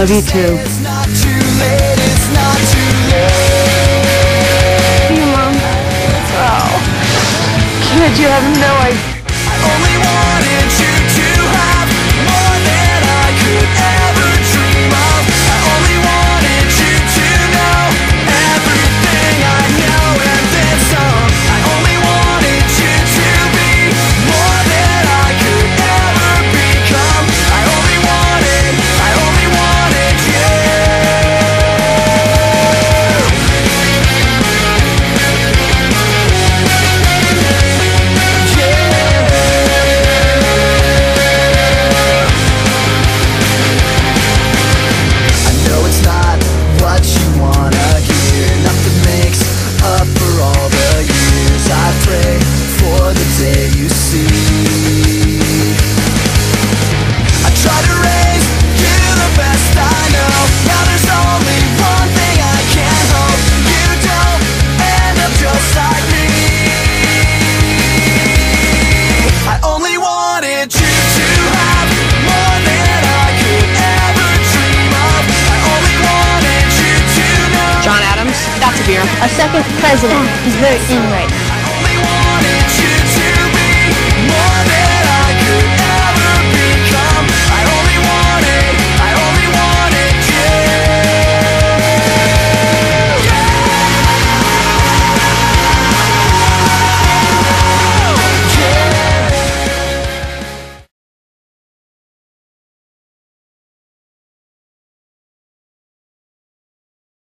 love you too. It's not too late, it's not too late. Hey, Mom. Oh. Kid, you have no idea. I only wanted you to have more than I could ever dream of. I only wanted you to know everything I know and then some. I only wanted you to be more than I could ever become. I only wanted you. I know it's not what you wanna hear. Nothing makes up for all the years I pray for the day you see. I try to raise you the best I know. Now there's only one thing I can hope. You don't end up just like me. I only wanted you to have more than I could ever dream of. I only wanted you to know. John Adams, that's a beer. Our second president is very in right now.